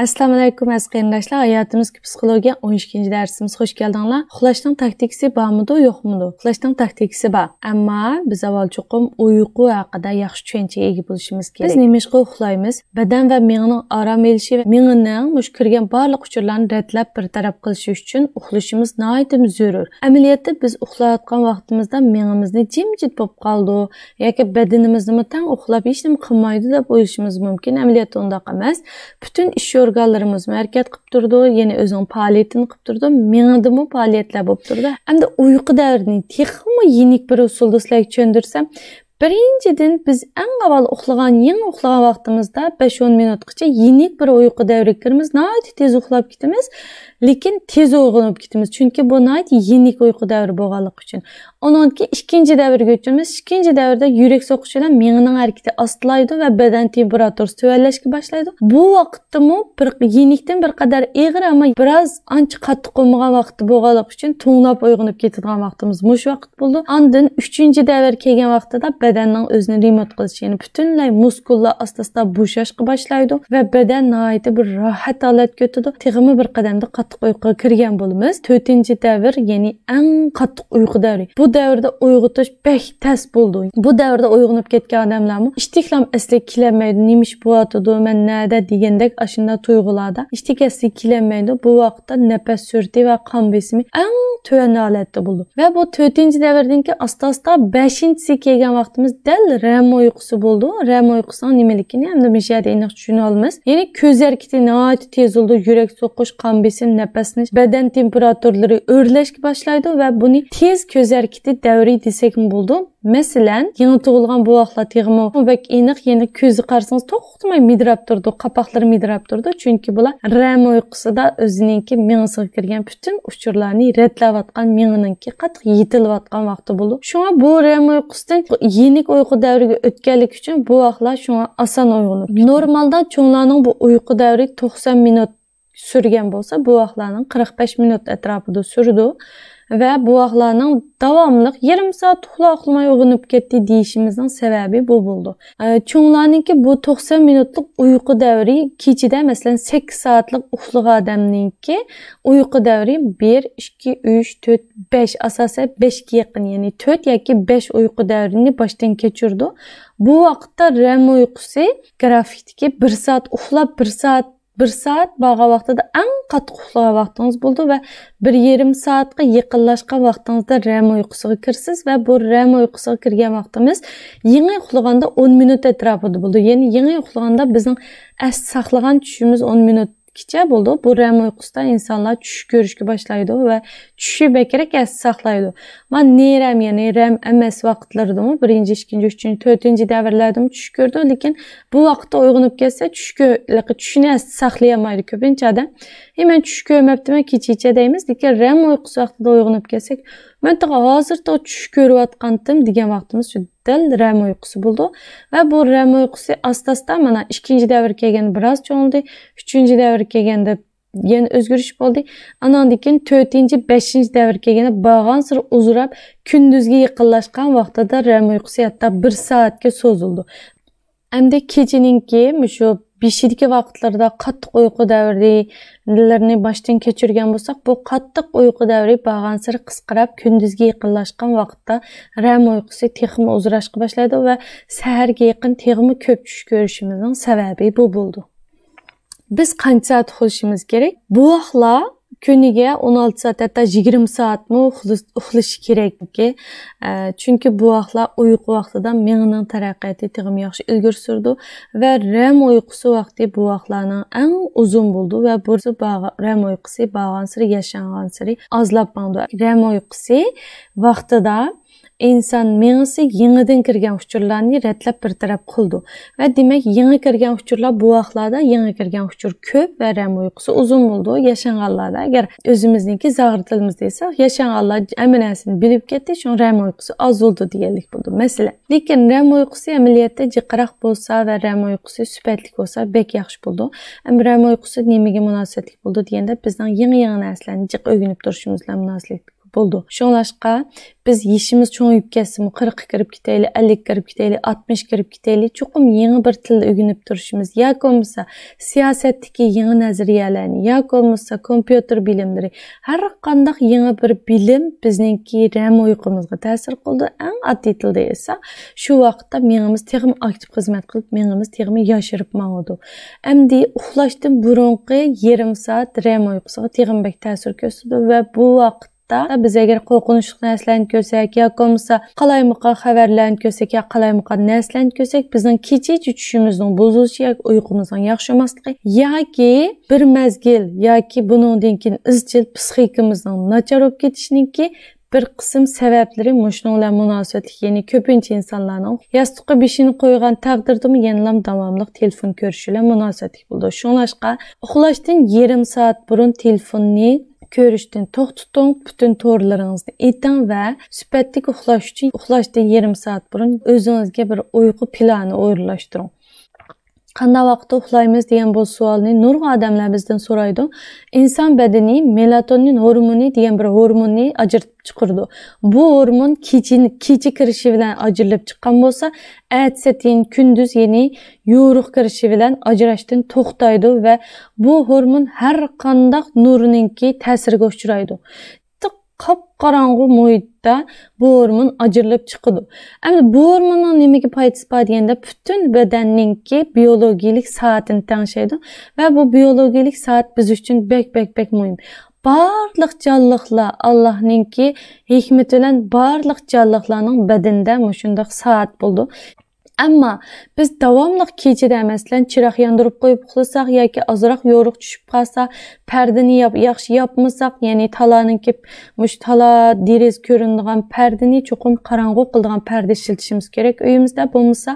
Assalomu alaykum aziz qarindoshlar. Hayotimizga psixologiya 12-ci dərsimiz. Xoş gəldinglar. Uxlashning taktikasi bormidi, yo'qmidi? Uxlashning taktikasi bor. Ammo biz avval cho'qim uyqu haqida yaxshi tushunchaga ega bo'lishimiz kerak. Biz nimishqa uxlaymiz? Badan va miyaning orom olishi va miyaning mush kirgan barliq uchurlarni ratlab bir taraf qilish uchun uxlashimiz nihoyatda zarur. Amaliyotda biz uxlayotgan vaqtimizda miyamizni jimjit bo'lib qoldi yoki badanimizni tang uxlab hech nima qilmaydi deb o'ylashimiz mumkin. Amaliyotda undaq emas. Butun ish organlarimiz harakat qilib turdi, yana o'zining faoliyatini qilib turdi, miyadimi faoliyatlar bo'lib turdi. Hamda uyqu davrini texmi yenik bir usulda sizlarga tushuntirsam, birinchidan biz eng avval yangi uxlagan vaqtimizda 5-10 minutgacha yenik bir uyqu davriga kiramiz. Nihoyat tez uxlab ketamiz, lekin tez uyg'onib ketamiz. Chunki bu nihoyat yenik uyqu davri bo'lganligi uchun. Ondan keyin ikkinchi davrga o'tamiz. Ikkinchi davrda yurak so'qishi bilan miyaning harakati ostlaydi va badan temperaturasi tuvanlashga boshlaydi. Bu vaqtdami bir yenikdan bir qadar og'ir, ammo biroz ancha qattiq bo'lmagan vaqt bo'lganligi uchun to'nglab uyg'onib ketadigan vaqtimiz mush vaqt bo'ldi. Ondan 3-davr kelgan vaqtida badanning o'zini remote qilishi, ya'ni butunlay muskullar asta-asta bo'shashga boshlaydi va badan nihoyat bir rohat holatga o'tadi. Teg'imi bir qadamda qattiq uyquga kirgan bo'lamiz. 4-davr, ya'ni eng qattiq uyqu davri. Bu davrda uyg'otish bek tez bo'ldi. Bu davrda uyg'onib ketgan odamlarmi ishtiklam asli kelmaydi. Nimish bo'yatdi, men nada degandek ashunda tuyg'ularda ishtik asli kelmaydi. Bu vaqtda nafas sur'ati va qon bosimi eng tuvan holatda bo'ldi. Va bu 4-davrdan keyin asta-asta 5-siga kelgan vaqtimiz dal REM uyqusi bo'ldi. REM uyqusining nimaligini hamda mishada aniq tushuna olamiz. Ya'ni ko'z harakati nihoyat tez bo'ldi, yurak so'qish, qon bosim, nafasni, badan temperaturalari o'rlashga boshlaydi va buni tez ko'z harakati davri desak bo'ldi. Masalan, yangi tug'ilgan bu vaqtlar teg'imi bak aniq, ya'ni ko'zi qarasangiz to'xtamay midrab turdi, qapoqlari midrab turdi. Chunki bular REM uyqusida o'zininki miyasiga kirgan butun uchurlarni ratlayotgan, miyaninki qattiq yetilayotgan vaqti bo'ldi. Shunga bu REM uyqusidan yenik uyqu davriga o'tganlik uchun bu vaqtlar shunga oson uyg'onib. Normalda cho'nglarning bu uyqu davri 90 minut surgan bo'lsa, bu vaqtlarning 45 minut atrofida surdi. Ve bu vaqtlarning davomli yarım soat uxlamay uyg'onib ketdi deyishimizning sababi bu bo'ldi. Cho'nglarningki bu 90 minutlik uyqu davri kechida masalan 8 soatlik uxlagan odamningki uyqu davri 1, 2, 3, 4, 5 asosan 5 ga yaqin, ya'ni 4 yoki 5 uyqu davrini boshdan kechirdi. Bu vaqtda REM uyqusi grafikdagi 1 soat uxlab 1 soat bağ vaqtida eng qattiq uxlagan vaqtingiz bo'ldi va 1,5 soatga yaqinlashgan vaqtingizda REM uyqusiga kirsiz va bu REM uyqusiga kirgan vaqtimiz yangi uxlaganda 10 minut atrofida bo'ldi. Ya'ni yangi uxlaganda bizning as saqlagan tushimiz 10 minutgacha bo'ldi. Bu REM uyqusida insonlar tush ko'rishga boshlaydi va tushi bekrak as saqlaydi. Men nerem, ya'ni REM emas vaqtlaridami 1, 2, 3, 4 davrlarda tush ko'rdi, lekin bu vaqtda uyg'onib ketsa tushini as saqlayamaydi ko'pincha odam. Hemen tush ko'rmabdimi, kecha deymiz, lekin REM uyqusi vaqtida uyg'onib ketsak, men hozirda tush ko'rayotgandim degan vaqtimiz shu dal REM uyqusi bo'ldi va bu REM uyqusi asta-asta mana 2-davr kelganda biroz cho'ngdi, 3-davr kelganda yana o'zgarish bo'ldi. Andan keyin 4, 5-davr kelganda bag'an sir uzrab kunduzga yaqinlashgan vaqtida REM uyqusi hatto 1 soatga cho'zildi. Hamda kechininki shu 5-dagi vaqtlarda qattiq uyqu davrilarini boshdan kechirgan bo'lsak, bu qattiq uyqu davri bag'an sir qisqarib kunduzga yaqinlashgan vaqtda REM uyqusi texmi uzrashga boshlaydi va saharga yaqin texmi ko'p tush ko'rishimizning sababi bu bo'ldi. Biz qancha soat uxlashimiz kerak? Bu vaqtlar kuniga 16 soat hatta 20 soatmi uxlash kerakki, chunki bu vaqtlar uyqu vaqtida miyaning taraqqiyoti teg'im yaxshi ilgari surdi va REM uyqusi vaqti bu vaqtlarning eng uzun bo'ldi va bu REM uyqusi bag'an siri yashangan siri ozlab bo'ldi. REM uyqusi vaqtida inson miyasi yangidan kirgan uchurlarni ratlab bir taraf qildi va demak yangi kirgan uchurlar bu vaqtlarda yangi kirgan uchur ko'p va REM uyqusi uzun bo'ldi. Yashanganlarda agar o'zimizningki zag'ir tilimizda esa yashanganlar amanasini bilib ketdi, shu REM uyqusi oz bo'ldi deganlik bo'ldi. Masalan, lekin REM uyqusi amaliyotda jiqroq bo'lsa va REM uyqusi sifatli bo'lsa bek yaxshi bo'ldi. REM uyqusi nimaga munosabatli bo'ldi deganda bizning yangi narsalarni jiq o'rganib turishimiz bilan munosabatli bo'ldi. Şoňlaşqa biz yaşımız çoğuyup kesimi 40 kirip giteyli, 50 kirip giteyli, 60 kirip giteyli çokum yeni bir tilde ögünüp duruşumuz. Ya olmasa siyasetdeki yeni nazariyelerini, ya olmasa kompüter bilimleri, her qandaq yeni bir bilim bizninki rem uyqumuzga ta'sir qildi. Eng oddiy tilda esa shu vaqtda miyamiz texim aktiv xizmat qilib, miyamiz texim yashirib mangdi. Endi uxlashdan burunqi yarim soat rem uyqusiga texim bek ta'sir ko'rsatdi va bu vaqt biz eğer korkunçluk neslerini görsek ya olmasa qalaymuqa xabarlarni görsek ya qalaymuqa neslerini görsek bizning kecha düşüşümüzün bozulushi yoki uyqumuzning yaxshi emasligi yoki bir mezgil yoki buningdan keyin izchil psixikimizning nachar bo'lib ketishiningki bir qism sababları muşnunla münasebetlik yeni köpünç insanların yastıqqa beşini qo'ygan taqdirda yenilam davamlıq telefon görüşüyle münasebetlik buldu. Şoňlaşqa uxlashdan yarim saat burun telefonni görüşten to'xtating, bütün to'rlaringizni eting va sifatli uxlash uchun uxlashdan yarim saat burun o'zingizga bir uyqu plani o'ylashtiring. Qanday vaqtda uxlaymiz degan bu savolni nurg'un odamlar bizdan so'raydi. İnsan bedeni melatonin hormoni degan bir hormonni ajratib chiqardi. Bu hormon kecha kirishi bilan ajrilib chiqqan bo'lsa, ertasiyin kunduz yeni yo'ruq kirishi bilan ajrashdan to'xtaydi va bu hormon har qanday nurninki ta'siriga uchraydi. Qop-qorong'u muhitda bu hormon ajrilib chiqadi. Endi bu hormonning nimaga foydasi bor deganda butun badanninki biologik soatini tangshaydi va bu biologik soat biz uchun bek muhim. Barliq jonliqlar Allohninki hikmati bilan barliq jonliqlarning badanida shunday soat bo'ldi. Ama biz davamlıq kechada masalan chiroq yondirib qo'yib uxlasak yoki ozroq yo'ruq tushib qolsa, pardani yaxshi yopmasak, ya'ni talaninki mush tala deriz ko'rinadigan pardani cho'qim qorong'u qiladigan parda ishlatishimiz kerak uyimizda. Bo'lmasa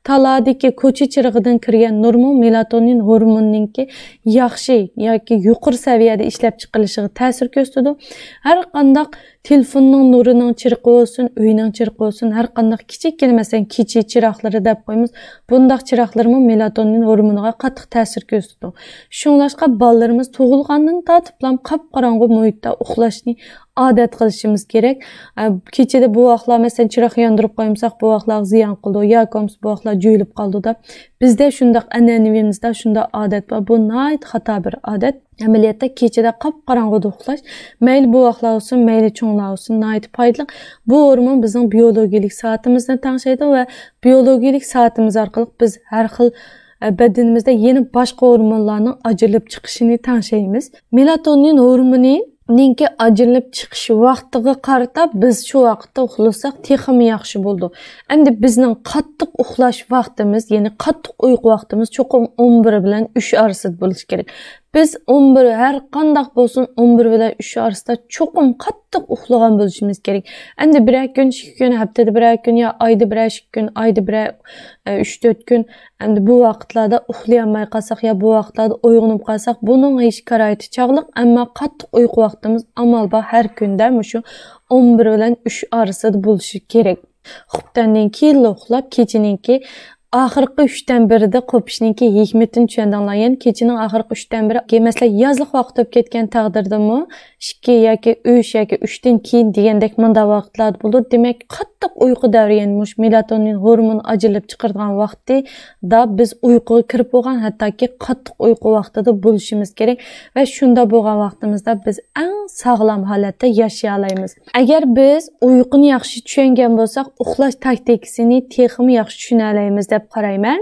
taladagi ko'cha chirog'idan kirgan nurmu melatonin hormonininki yaxshi yoki yuqori saviyada ishlab chiqilishiga ta'sir ko'rsatadi. Har qanday telefonning nurining chirqi olsun, uyning chirqi olsun, har qanday kichikgina masalan kecha chiroqlari deb qo'yamiz. Bundaq chiroqlarmi melatonin hormoniga qattiq ta'sir ko'rsatadi. Shunlashqa bolalarimiz tug'ilgandan tortib qop-qorong'u muhitda uxlashni odat qilishimiz kerak. Kechada bu vaqtlar masalan chiroq yondirib qo'ymasak, bu vaqtlar ziyon qildi yoki bu vaqtlar jo'yilib qoldi deb bizda shunday an'anavimizda shunday odat bor. Bu nihoyat xato bir odat. Amaliyotda kechada qop-qorong'uda uxlash, mayli bu vaqtlar olsun, mayli cho'nglar olsun, nihoyat foydali. Bu hormon bizning biologik soatimizni tangshaydi va biologik soatimiz orqali biz har xil badanimizda yeni boshqa hormonlarning ajrilib chiqishini tangshaymiz. Melatonin hormoni ninki ajrilib chiqish vaqtiga qarata biz shu vaqtda uxlasak texim yaxshi bo'ldi. Endi bizning qattiq uxlash vaqtimiz, ya'ni qattiq uyqu vaqtimiz cho'qim 11 bilan 3 orasida bo'lishi kerak. Biz 11 her qandaq bo'lsin 11 bilan 3 orasida cho'qim qattiq uxlagan bo'lishimiz kerak. Endi bir kun, 2 kun, haftada bir kun yo oyda bir 2 kun, oyda bir 3-4 kun endi bu vaqtlarda uxlayolmay qolsak yo bu vaqtlarda uyg'onib qolsak, buning hech qaraydi chog'liq, ammo qattiq uyqu vaqtimiz amal bor har kunda shu 11 bilan 3 orasida bo'lishi kerak. Xubdandan keyin uxlab kechininki Ahırqı 3'ten biri de kopishninki hikmetini tushundinglar. Yani kechining ahırqı 3'ten biri mesela yazlık vaqt o'tib ketgan taqdirda mu 2 yoki 3 yoki 3'ten keyin degandek munda vaqtlar bo'ldi. Demak, qattiq uyqu davri, yani mush melatonin hormoni ajrilib chiqargan vaqtda da biz uyquga kirib bo'lgan, hattoki qattiq uyqu vaqtida bo'lishimiz kerak va shunda bo'lgan vaqtimizda biz eng sog'lom holatda yashay olamiz. Agar biz uyquni yaxshi tushungan bo'lsak, uxlash taktikasini texmi yaxshi tushuna olamiz deb qarayman.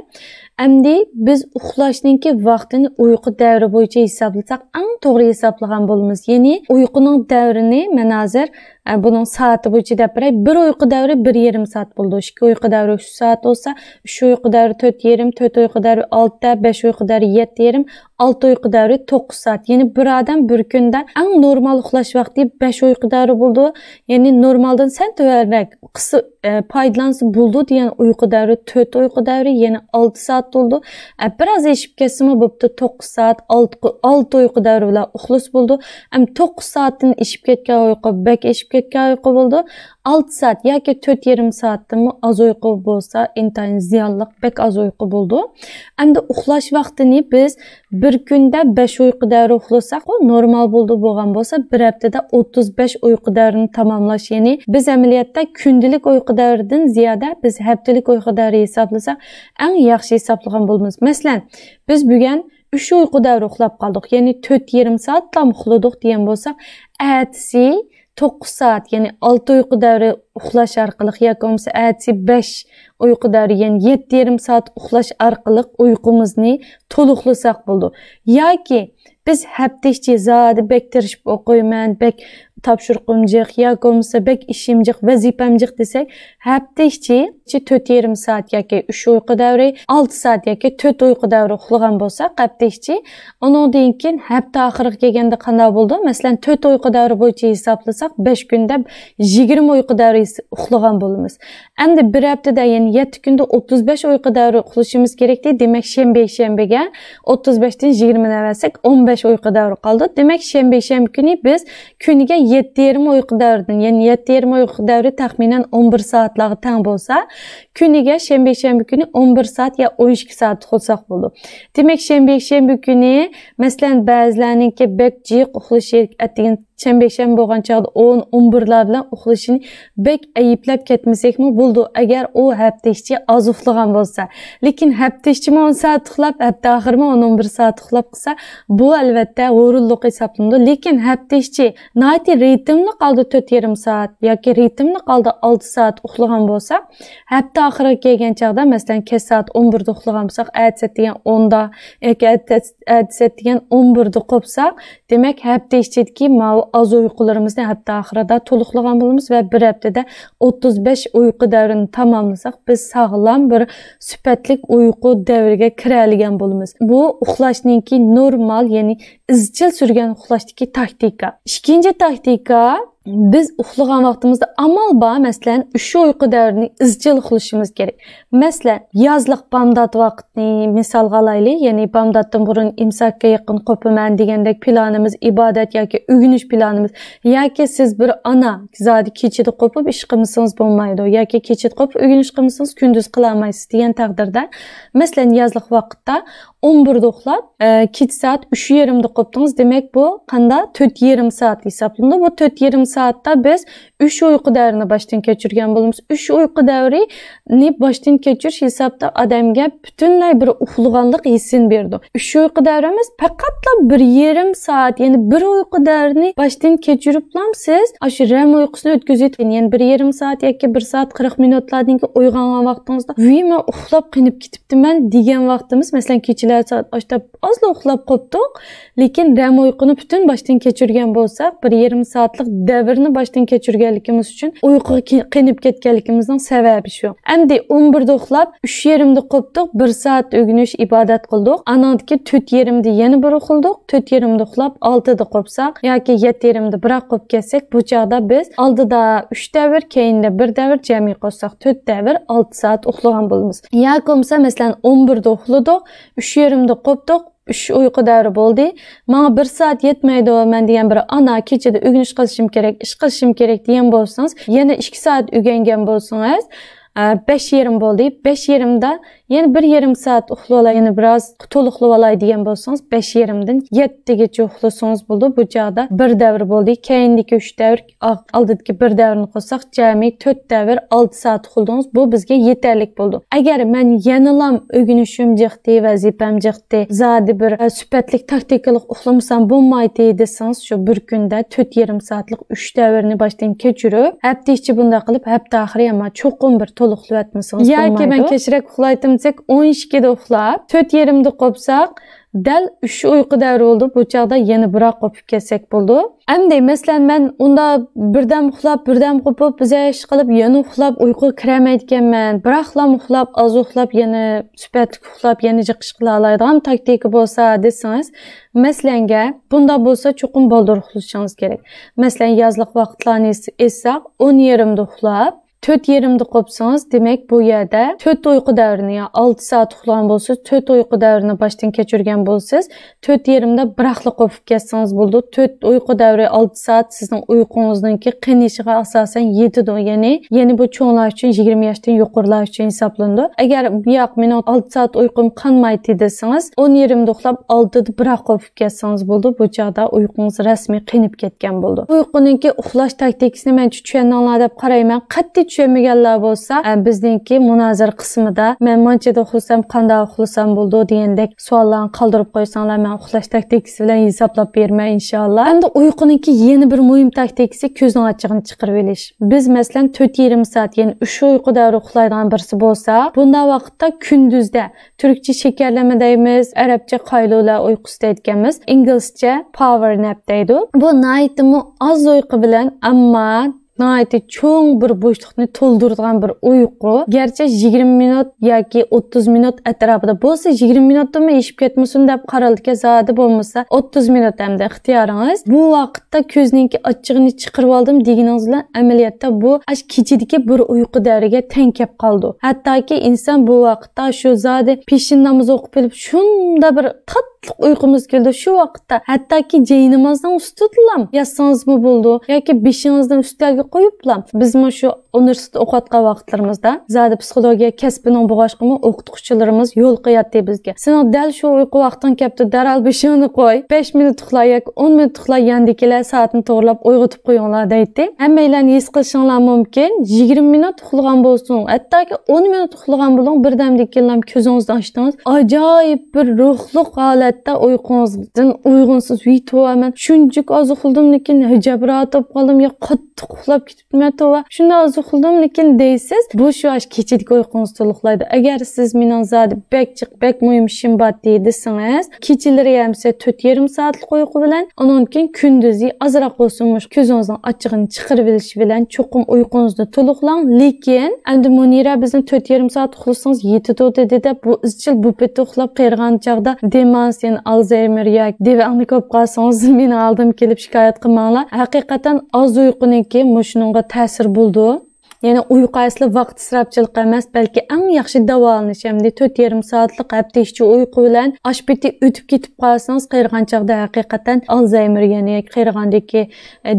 Endi biz uxlashninki vaqtini uyqu davri bo'yicha hisoblasak, eng to'g'ri hisoblagan bo'lamiz. Ya'ni uyquning davrini men hozir buning soati bo'yicha deb beray. Bir uyqu davri 1,5 soat bo'ldi. 2 uyqu davri 3 soat olsa, 3 uyqu davri 4,5, 4 uyqu davri 6, 5 uyqu davri 7,5, 6 uyqu davri 9 soat. Ya'ni bir odam bir kunda eng normal uxlash vaqti 5 uyqu davri bo'ldi. Ya'ni normaldan sal tuvarrak qısa foydalansa bo'ldi degan uyqu davri 4 uyqu davri, ya'ni 6 soat bo'ldi. Biraz eshib kesimi bo'pti 9 soat, 6 uyqu davri bilan uxlash bo'ldi. Ham 9 soatdan eshib ketgan uyqu bek eshib ketgan uyqu bo'ldi. 6 saat yoki 4,5 saatdan az uyqu bo'lsa, intayin ziyonli, bek az uyqu bo'ldi. Endi uxlash vaqtini biz bir kunda 5 uyqu davri uxlasak, o normal bo'ldi bo'lgan bo'lsa, bir haftada 35 uyqu davrini tamamlash, ya'ni biz amaliyotda kundalik uyqu davridan ziyoda biz haftalik uyqu davri hisoblasak, eng yaxshi hisoblagan bo'lamiz. Masalan, biz bugun 3 uyqu davri uxlab qoldik, ya'ni 4,5 saat tam uxladik degan bo'lsak, ertasi 9 saat, ya'ni 6 uyqu davri uxlash orqali yoki bo'lmasa ertasi 5 uyqu davri, ya'ni 7,5 saat uxlash orqali uyqumizni to'liqlasak bo'ldi. Yoki biz hafta ichi zodi bek tirishib o'qiyman, bek topshiriqimjiq yoki bo'lmasa bek ishimjiq, vazifamjiq desak, hafta ichi 4,5 saat yoki 3 uyqu davri, 6 saat yoki 4 uyqu davri uxlagan bo'lsak, hafta ichi, undan keyin hafta oxiriga kelganda qanday bo'ldi? Masalan, 4 uyqu davri bo'yicha hisoblasak, 5 kunda 20 uyqu davri uxlagan bo'lamiz. Endi bir haftada, ya'ni 7 kunda 35 uyqu davri uxlashimiz kerak deydi. Demak, shanba-shanbaga 35 dan 20 ni versak, 15 uyqu davri qoldi. Demak, shanba kuni biz kuniga 7,5 uyqu davridan, ya'ni 7,5 uyqu davri taxminan 11 soatlarga teng bo'lsa, kuniga shanba kuni 11 soat ya 12 soat uxlasak bo'ldi. Demak, shanba kuni masalan ba'zilarninki bek jiq uxlashi atgan shanba bo'lgan chog'da 10-11lar bilan uxlashini bek ayiblab ketmasakmi bo'ldi, agar u hafta ichi az uxlagan bo'lsa. Lekin hafta ichi 10 soat uxlab, hafta oxirimi 11 soat uxlab qilsa, bu albatta o'rinliq hisoblanadi. Lekin hafta ichi nati ritmli qoldi 4,5 soat yoki ritmli qoldi 6 soat uxlagan bo'lsa, hafta oxiriga kelgan chog'da masalan kech soat 11 da uxlagan bo'lsak, ertasi degan 10 da yoki ertasi degan 11 da qopsak, demak hafta ichidagi az uyqularimizni hafta oxirida to'liqlagan bo'lamiz va bir haftada 35 uyqu davrini tamomlasak, biz sog'lom bir sifatlik uyqu davriga kira olgan bo'lamiz. Bu uxlashninki normal, ya'ni izchil surgan uxlashdagi taktika. Ikkinchi taktika, biz uxlagan vaqtimizda amal bor, masalan, 3 uyqu davrini izchil uxlashimiz kerak. Masalan, yozliq bomdod vaqtni misolga olaylik, ya'ni bomdoddan burun imsakka yaqin qo'paman degandek planimiz, ibodat yoki o'rganish planimiz, yoki siz bir ana zodi kechida qo'pib ish qilmasangiz bo'lmaydi, yoki kechida qo'pib o'rganish qilmasangiz kunduz qila olmaysiz degan taqdirda, masalan, yozliq vaqtda 11 da uxlab, kech soat 3:30 da qo'pdingiz, demak bu qanda 4,5 soat hisoblanadi. Bu 4,5 soatda biz 3 uyqu davrini boshdan kechirgan bo'lamiz. 3 uyqu davrini boshdan kechirish hisobda odamga butunlay bir uxlaganlik hissini berdi. 3 uyqu davrimiz faqatla 1,5 soat, ya'ni bir uyqu davrini boshdan kechiriblam siz shu REM uyqusini o'tkazib, ya'ni 1,5 soat yoki 1 soat 40 minutlardan keyin uyg'ongan vaqtingizda "Vima uxlab qinib ketibdiman" degan vaqtimiz, masalan, kechalar soat 8da ozla uxlab qopdik, lekin REM uyquni butun boshdan kechirgan bo'lsak, 1,5 soatlik davrni boshdan kechirganligimiz uchun uyquga qinib ketganligimizning sababi shu. Endi 11 da uxlab, 3:30 da qopdik, 1 soat o'rganish, ibodat qildik. Anandiki 4:30 da yana bir uxladik, 4:30 da uxlab, 6 da qopsak yoki 7:30 da biroq qop kelsak, bu chog'da biz oldida 3 davr, keyinda 1 davr jami qo'shsak 4 davr 6 soat uxlagan bo'lamiz. Yoki bo'lmasa masalan 11 da uxladik, 3:30 da qopdik, 3 uyqu davri bo'ldi. Menga 1 soat yetmaydi, men degan bir ana kechada o'rganish qilishim kerak, ish qilishim kerak degan bo'lsangiz, yana 2 soat o'rgangan bo'lsangiz, 5:30 bo'ldi. 5:30 da yana 1,5 soat uxlab, yana biroz to'liqlab olay degan bo'lsangiz, 5:30 dan 7 gacha uxlasangiz bo'ldi. Bu chog'da 1 davr bo'ldi. Keyindagi 3 davr, oldidagi 1 davrni qo'shsak, jami 4 davr 6 soat uxladingiz. Bu bizga yetarlik bo'ldi. Agar men yanalam o'rganishim jiqdi, vazifam jiqdi, zodi bir sifatlik taktikalik uxlamasam bo'lmaydi desangiz, shu bir kunda 4,5 soatlik 3 davrni boshdan kechirib, hafta ichi bunday qilib, hafta oxiri ham cho'qim bir to'liqlab yotmasangiz bo'lmaydi. Yoki men kechroq uxlaydim 12 da uxlab, 4:30 da qopsak, dal 3 uyqu davri bo'ldi. Bu chog'da yana biroq qopib kelsak bo'ldi. Endi masalan men unda birdan uxlab, birdan qopib, biza ish qilib, yana uxlab, uyquga kiramayotganman. Biroqlam uxlab, az uxlab, yana sifatli uxlab, yana jiqish qila oladigan taktika bo'lsa desangiz, masalanga bunda bo'lsa cho'qim boldir uxlashingiz kerak. Masalan, yozliq vaqtlarni essak, 10:30 da uxlab, 4:30'da qopsanız, demek bu yerda 4 uyqu davrini, ya 6 saat uxlagan bo'lsangiz, 4 uyqu davrini boshdan kechirgan bo'lsangiz, 4:30da biraqli qopib ketsangiz bo'ldi. 4 uyqu davri 6 saat sizning uyqungizningki qinishiga asosan yetadi. Ya'ni bu cho'nglar uchun 20 yoshdan yuqorilar uchun hisoblanadi. Agar yo'q, men 6 saat uyqum qanmaydi desangiz, 10:30da uxlab 6da biraq qopib ketsangiz bo'ldi. Bu chaqda uyqungiz rasmiy qinib ketgan bo'ldi. Uyquninki uxlash taktikasini men tushunganlar deb qarayman. Qattiq tushunmaganlar bo'lsa, bizningki munozara qismida men manchada uxlasam, qanday uxlasam bo'ldi degandek savollarni qoldirib qo'ysanglar, men uxlash taktikasi bilan hisoblab bermay inshaalloh. Endi uyquninki yana bir muhim taktikasi ko'zning ochig'ini chiqarib olish. Biz masalan 4:30 soat, ya'ni 3 uyqu davri uxlaydigan birisi bo'lsa, bunday vaqtda kunduzda turkcha shakarlama deymiz, arabcha qaylula uyqusi deyotganmiz, inglizcha power nap deydi. Bu naytimi az uyqu bilan, ammo nayeti cho'ng bir bo'shliqni to'ldiradigan bir uyqu. Gerçi 20 minut yoki 30 minut atrofida bo'lsa, 20 minutdami yeshib ketmasin deb qaraldiga zodi bo'lmasa 30 minut hamda ixtiyoringiz. Bu vaqtda ko'zningki ochig'ini chiqarib oldim deganingiz bilan amaliyotda bu kechidagi bir uyqu davriga teng kelib qoldi. Hattoki inson bu vaqtda shu zodi peshin namoz o'qib bilib shunda bir tatliq uyqumuz keldi. Shu vaqtda hattoki jaynimizdan ustutlam yassanızmı bo'ldi yoki beshingizdan ustiga qo'yiblam. Biz shu universitet o'qiyotgan vaqtlarimizda zodi psixologiya kasbining bo'g'ashqimi o'qituvchilarimiz yo'l qo'yadi bizga. Sen dal shu uyqu vaqtin kelibdi, daral beshingni qo'y, 5 minut uxla yoki 10 minut uxla, yandikilar soatni to'g'rilab uyg'otib qo'yinglar deydi. Hammalarni his qilishinglar mumkin. 20 minut uxlagan bo'lsin, hattoki 10 minut uxlagan bo'ling, birdamlik kellam ko'zingizni ochdingiz, ajoyib bir ruhli holatda uyqungizdan uyg'unsiz uytib, shunchalik oz uxladim, lekin hijobratib qoldim yo qattiq uxlab ketibman va shunday oz uxladim lekin deysiz, bu shu kechidagi uyqungizni to'liqlaydi. Agar siz mening zodi bek muhim ishim bor desangiz, kechalari ham 4:30 soatlik uyqu bilan, undan keyin kunduzi ozroq bo'lsin ko'zingizning ochig'ini chiqarib olish bilan cho'qim uyqungizni to'liqlang. Lekin endi Munira bizni 4:30 soat uxlasangiz yetadi dedi, bu izchil bu paytda uxlab qirgan chaqda demensiya, Alzheimer yoki devangni ko'p qolsangiz meni aldim kelib shikoyat qilmanglar. Haqiqatan oz uyquniki shuningga ta'sir bo'ldi. Yani uyku asli vaqt israfchilik emas, balki eng yaxshi davolanish. Hamda 4:30 soatlik hafta ichi uyqu bilan oshbeti o'tib ketib qolsangiz, qiyirgan chaqda haqiqatan Alzheimer yani qiyirgandagi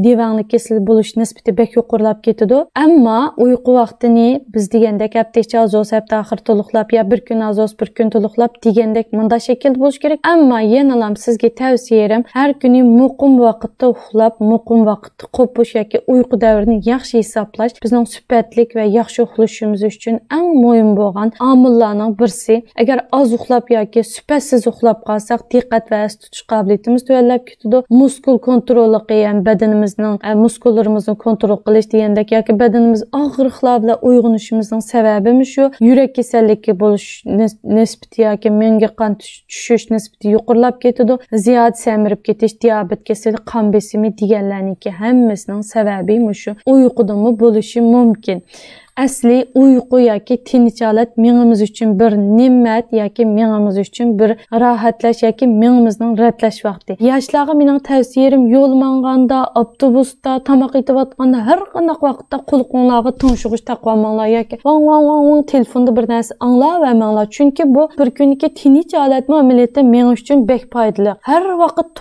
divanli kasal bo'lish nisbati bek yuqorilab ketadi. Ammo uyqu vaqtini biz degandek hafta ichi azoz hafta oxir to'liqlab ya bir kun azoz bir kun to'liqlab degandek bunda shaklda bo'lish kerak. Ammo yana ham sizga tavsiyam har kuni muqim vaqtda uxlab, muqim vaqtda qopish yoki uyqu davrini yaxshi hisoblash bizning sifatlik ve yaxshi uxlashimiz uchun eng muhim bo'lgan omillarning birisi. Agar oz uxlab yoki sifatsiz uxlab qolsak, diqqat va as tutish qobiliyatimiz tuvalab ketadi. Muskul kontroli qilgan badanimizning muskullarimizni kontrol qilish degandek yoki badanimiz og'riqlar bilan uyg'onishimizning sababimi shu yurak kasalligi bo'lish nisbati yoki menga qon tushish nisbati yuqorilab ketadi. Ziyod semirib ketish, diabet kasali, qon besimi deganlarniki hammasining sababi shu uyqudanmi bo'lishi mumkin. Asli uyqu yoki tinch holat miyamiz uchun bir ne'mat yoki miyamiz uchun bir rohatlash yoki miyamizning ratlash vaqti. Yoshlarga mening tavsiyam yo'l manganda, avtobusda, tomoq yeyotganda har qanday vaqtda quloqlarga tumshug'ich taqvamanglar yoki vang telefonda bir narsa anglayvermanglar. Chunki bu bir kunlik tinch holatmi amaliyotda miya uchun bek foydali. Har vaqt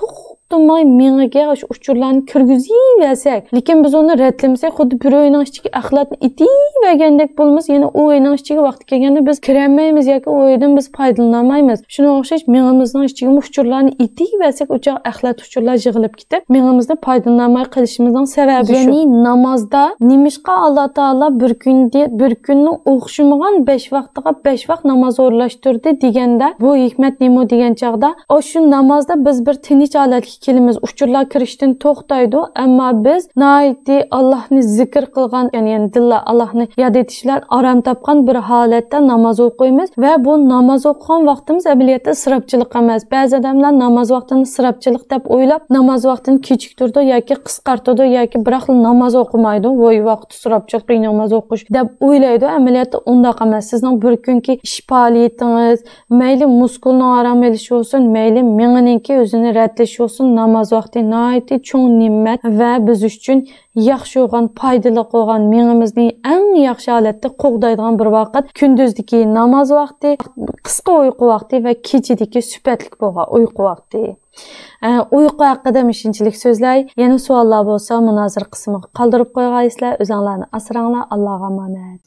tutmay miyaga shu uchurlarni kirgizaversak, lekin biz uni ratlamasak, xuddi bir o'yinning ichiga axlatni itivergandek bo'lmas, yana u o'yinning ichiga vaqt kelganda biz kirolmaymiz yoki u o'yindan biz foydalanolmaymiz. Shunga o'xshash miyamizning ichiga uchurlarni itiversak, o'sha axlat uchurlar yig'ilib ketib, miyamizni foydalanmay qilishimizning sababi shu. Ya'ni namozda nimishqa Alloh taolo bir kunning o'xshamagan 5 vaqtiga 5 vaqt namoz o'rlashtirdi deganda, bu hikmat nima degan chaqda, shu namozda biz bir tinch holatga kelimiz uchurlar kirishdan to'xtaydi, ammo biz naiti Allohni zikr qilgan, ya'ni dilla Allohni yod etishlar aram topgan bir holatda namoz o'qiymiz va bu namoz o'qigan vaqtimiz amaliyotda isrofchilik emas. Ba'zi odamlar namoz vaqtini isrofchilik deb o'ylab, namoz vaqtini kechiktirdi yoki qisqartirdi yoki biroq namoz o'qimaydi, voy vaqt isrofchilik, namoz o'qish deb o'ylaydi. Amaliyotda undaq emas. Sizning bir kunki ish faoliyatingiz, mayli muskulni aram olishi bo'lsin, mayli miyaninki o'zini ratlashi bo'lsin, namoz vaqti nihoyatda cho'ng ne'mat va biz uchun yaxshi bo'lgan, foydali bo'lgan, miyamizni eng yaxshi holatda qo'g'daydigan bir vaqt kunduzdagi namoz vaqti, qisqa uyqu vaqti va kechadagi sifatli bo'lgan uyqu vaqti. Uyqu haqida mishinchilik so'zlay. Yana savollar bo'lsa, munozara qismiga qoldirib qo'ygaysizlar. O'zinglarni asranglar. Allohga omonat.